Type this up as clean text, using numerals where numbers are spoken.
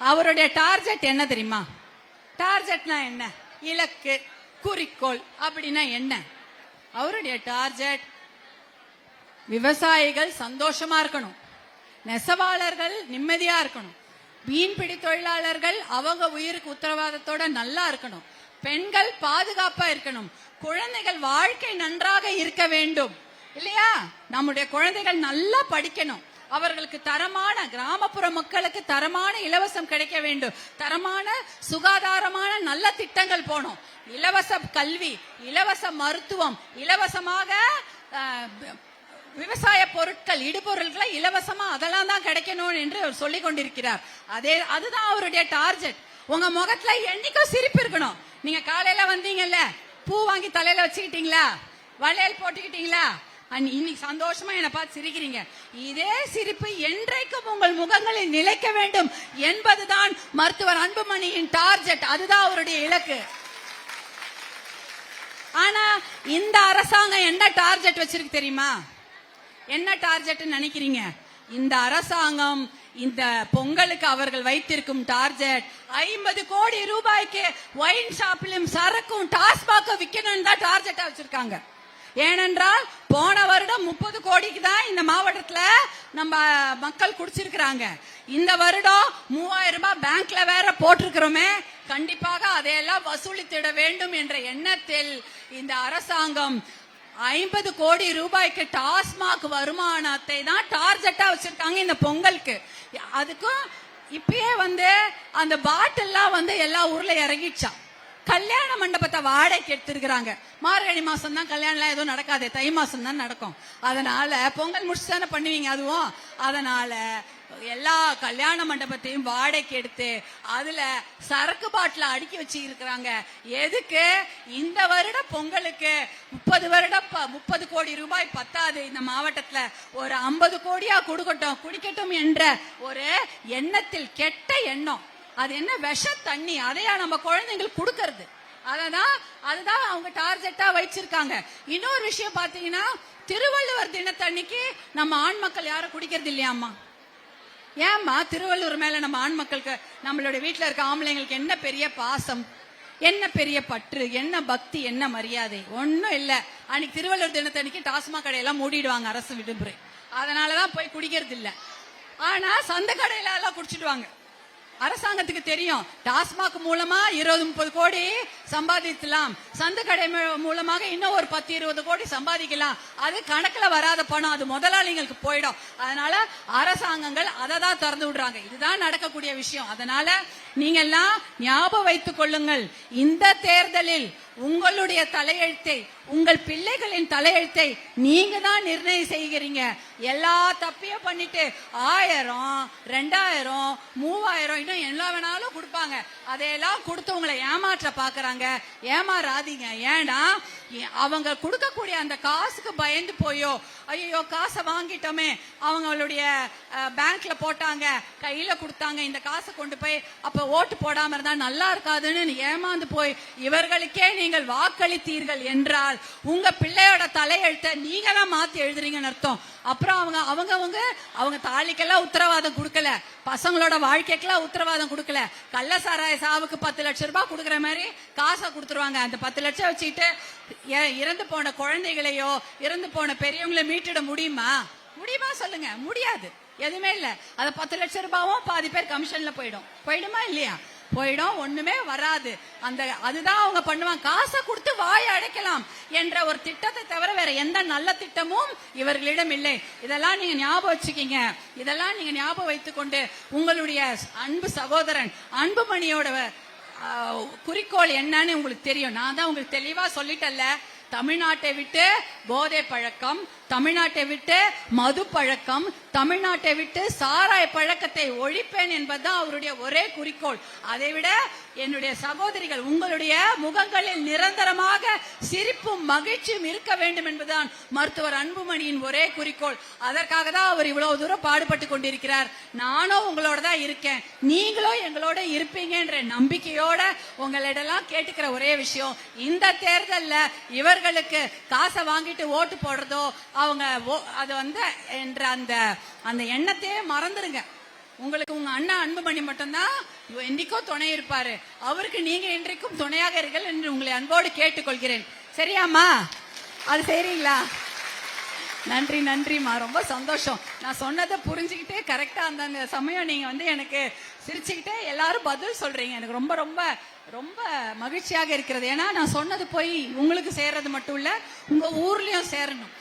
அவருடைய டார்கெட் என்ன தெரியுமா? டார்கெட்னா என்ன? இலக்கு, குறிக்கோள் அப்படின்னா என்ன? அவருடைய டார்கெட் விவசாயிகள் சந்தோஷமா இருக்கணும், நெசவாளர்கள் நிம்மதியா இருக்கணும், மீன்பிடி தொழிலாளர்கள் அவங்க உயிருக்கு உத்தரவாதத்தோட நல்லா இருக்கணும், பெண்கள் பாதுகாப்பா இருக்கணும், குழந்தைகள் வாழ்க்கை நன்றாக இருக்க வேண்டும். இல்லையா? நம்முடைய குழந்தைகள் நல்லா படிக்கணும், அவர்களுக்கு தரமான, கிராமப்புற மக்களுக்கு தரமான இலவசம் கிடைக்க வேண்டும், தரமான சுகாதாரமான நல்ல திட்டங்கள் போகணும், இலவச கல்வி, இலவச மருத்துவம், இலவசமாக விவசாய பொருட்கள், இடுபொருட்களை இலவசமா அதெல்லாம் தான் கிடைக்கணும் என்று அவர் சொல்லிக் கொண்டிருக்கிறார். அதுதான் அவருடைய டார்கெட். உங்க முகத்துல என்னைக்கும் சிரிப்பு இருக்கணும். நீங்க காலையில வந்தீங்கல்ல, பூ வாங்கி தலையில வச்சுக்கிட்டீங்களா, வளையல் போட்டுக்கிட்டீங்களா, இன்னைக்கு சந்தோஷமா என்னை பார்த்து சிரிக்கிறீங்க. இதே சிரிப்பு என்றைக்கும் உங்கள் முகங்களில் நிலைக்க வேண்டும் என்பதுதான் மருத்துவர் அன்புமணியின் டார்கெட். அதுதான் அவருடைய இலக்கு. ஆனா இந்த அரசாங்கம் என்ன டார்கெட் வச்சிருக்கு தெரியுமா? என்ன டார்கெட் நினைக்கிறீங்க? இந்த அரசாங்கம் இந்த பொங்கலுக்கு அவர்கள் வைத்திருக்கும் டார்கெட் 50 கோடி ரூபாய்க்கு ஒயின் ஷாப்பிலும் சரக்கும் டாஸ்மாக் விற்கணும் தான் டார்கெட்டா வச்சிருக்காங்க. ஏனென்றால் போன வருடம் 30 கோடிக்கு தான் இந்த மாவட்டத்துல நம்ம மக்கள் குடிச்சிருக்கிறாங்க. இந்த வருடம் 3000 ரூபாய் பேங்க்ல வேற போட்டிருக்கிறோமே, கண்டிப்பாக அதையெல்லாம் வசூலித்திட வேண்டும் என்ற எண்ணத்தில் இந்த அரசாங்கம் 50 கோடி ரூபாய்க்கு டாஸ்மாக் வருமானத்தை தான் டார்கெட்டா வச்சிருக்காங்க இந்த பொங்கலுக்கு. அதுக்கும் இப்பயே அந்த பாட்டில்லாம் எல்லா ஊர்ல இறங்கிடுச்சா. கல்யாண மண்டபத்தை வாடகைக்கு எடுத்திருக்கிறாங்க. மார்கழி மாசம் தான் கல்யாணம் எதுவும் நடக்காது, தை மாசம் தான் நடக்கும். அதனால பொங்கல் முடிச்சு தானே பண்ணுவீங்க அதுவும். அதனால எல்லா கல்யாண மண்டபத்தையும் வாடகைக்கு எடுத்து அதுல சரக்கு பாட்டில அடுக்கி வச்சு இருக்கிறாங்க. எதுக்கு? இந்த வருட பொங்கலுக்கு 30 கோடி ரூபாய் பத்தாது, இந்த மாவட்டத்துல ஒரு 50 கோடியா குடிக்கட்டும் என்ற ஒரு எண்ணத்தில், கெட்ட எண்ணம். அது என்ன விஷ தண்ணி, அதையா நம்ம குழந்தைங்களுக்கு கொடுக்கறது? அதுதான் அவங்க டார்கெட்டா வச்சிருக்காங்க. இன்னொரு விஷயம் பாத்தீங்கன்னா, திருவள்ளுவர் தினத்தன்னைக்கு நம்ம ஆண் மக்கள் யாரும் குடிக்கிறது இல்லையாம்மா? ஏம்மா திருவள்ளுவர் மேல நம்ம ஆண் மக்களுக்கு, நம்மளுடைய வீட்டுல இருக்க ஆம்பளைங்களுக்கு என்ன பெரிய பாசம், என்ன பெரிய பற்று, என்ன பக்தி, என்ன மரியாதை? ஒன்னும் இல்ல. அன்னைக்கு திருவள்ளுவர் தினத்தன்னைக்கு டாஸ்மாக் கடையெல்லாம் மூடிடுவாங்க, அரசு விடுமுறை. அதனாலதான் போய் குடிக்கிறது இல்ல. ஆனா சந்த கடையில எல்லாம் குடிச்சிடுவாங்க. அரசாங்கத்துக்கு தெரியும், டாஸ்மாக் மூலமா 20-30 கோடி சம்பாதிக்கலாம், சந்த கடை மூலமாக இன்னும் ஒரு 10-20 கோடி சம்பாதிக்கலாம். அது கணக்குல வராத பணம், அது முதலாளிகளுக்கு போயிடும். அதனால அரசாங்கங்கள் அதை தான் திறந்து விடுறாங்க. இதுதான் நடக்கக்கூடிய விஷயம். அதனால நீங்க எல்லாம் ஞாபகம் வைத்துக் கொள்ளுங்கள், இந்த தேர்தலில் உங்களுடைய தலையெழுத்தை, உங்கள் பிள்ளைகளின் தலையெழுத்தை நீங்க தான் நிர்ணயம் செய்கிறீங்க. எல்லா தப்பையும் பண்ணிட்டு 1000, 2000, 3000 இன்னும் என்ன வேணாலும் கொடுப்பாங்க. அதையெல்லாம் கொடுத்து உங்களை ஏமாற்ற பாக்குறாங்க. ஏமாறாதீங்க. ஏன்னா அவங்க கொடுக்கக்கூடிய அந்த காசுக்கு பயந்து போயோ, ஐயோ காசை வாங்கிட்டோமே, அவங்களுடைய பேங்க்ல போட்டாங்க, கையில கொடுத்தாங்க, இந்த காசை கொண்டு போய் அப்ப ஓட்டு போடாம இருந்தா நல்லா இருக்காதுன்னு ஏமாந்து போய் இவர்களுக்கே நீங்கள் வாக்களித்தீர்கள் என்றால் உங்க பிள்ளையோட தலையெழுத்தை நீங்க தான் மாத்தி எழுதுறீங்கன்னு அர்த்தம். அப்புறம் அவங்க தாலிக்கெல்லாம் உத்தரவாதம் கொடுக்கல, பசங்களோட வாழ்க்கைக்கெல்லாம் உத்தரவாதம் கொடுக்கல. கள்ளசாராய சாவுக்கு 10 லட்சம் ரூபாய் கொடுக்கற மாதிரி காசை கொடுத்துருவாங்க. அந்த 10 லட்சம் வச்சுக்கிட்டு இறந்து போன குழந்தைகளையோ இறந்து போன பெரியவங்களை மீட்டிட முடியுமா? சொல்லுங்க. முடியாது. எதுவுமே இல்ல. அது 10 லட்சம் ரூபாயும் பாதி பேர் கமிஷன்ல போயிடுமா இல்லையா? போயிடும். ஒண்ணுமே வராது. அதுதான் அவங்க பண்ணுவாங்க. காசை கொடுத்து வாயை அடைக்கலாம் என்ற ஒரு திட்டத்தை தவிர வேற எந்த நல்ல திட்டமும் இவர்களிடம் இல்லை. இதெல்லாம் நீங்க ஞாபகம் வச்சுக்கீங்க. இதெல்லாம் நீங்க ஞாபகம் வைத்துக்கொண்டு உங்களுடைய அன்பு சகோதரன் அன்புமணியோட குறிக்கோள் என்னன்னு உங்களுக்கு தெரியும். நான் தான் உங்களுக்கு தெளிவா சொல்லிட்டல்ல. தமிழ்நாட்டை விட்டு போதை பழக்கம், தமிழ்நாட்டை விட்டு மது பழக்கம், தமிழ்நாட்டை விட்டு சாராய பழக்கத்தை ஒழிப்பேன் என்பதுதான் அவருடைய ஒரே குறிக்கோள். அதை விட என்னுடைய சகோதரிகள் உங்களுடைய முகங்களில் நிரந்தரமாக சிரிப்பும் மகிழ்ச்சியும் இருக்க வேண்டும் என்பதுதான் மருத்துவர் அன்புமணியின் ஒரே குறிக்கோள். அதற்காக தான் அவர் இவ்வளவு தூரம் பாடுபட்டு கொண்டிருக்கிறார். நானும் உங்களோட தான் இருக்கேன், நீங்களும் எங்களோட இருப்பீங்க என்ற நம்பிக்கையோட உங்களிடலாம் கேட்டுக்கிற ஒரே விஷயம், இந்த தேர்தல்ல இவர்களுக்கு காசை வாங்கிட்டு ஓட்டு போடுறதோ அவங்க அது என்ற அந்த எண்ணத்தையே மறந்துருங்க. உங்களுக்கு உங்க அண்ணா அன்புமணி மட்டும்தான் என்னைக்கோ துணை இருப்பாரு. அவருக்கு நீங்க இன்றைக்கும் துணையாக இருங்கள் என்று உங்களை அன்போடு கேட்டுக்கொள்கிறேன். சரியாம்மா? அது சரிங்களா? நன்றி நன்றிம்மா, ரொம்ப சந்தோஷம். நான் சொன்னதை புரிஞ்சுக்கிட்டு கரெக்டா அந்த சமயம் நீங்க எனக்கு சிரிச்சுக்கிட்டே எல்லாரும் பதில் சொல்றீங்க. எனக்கு ரொம்ப ரொம்ப ரொம்ப மகிழ்ச்சியாக இருக்கிறது. ஏன்னா நான் சொன்னது போய் உங்களுக்கு சேர்றது மட்டும் இல்ல, உங்க ஊர்லயும் சேரணும்.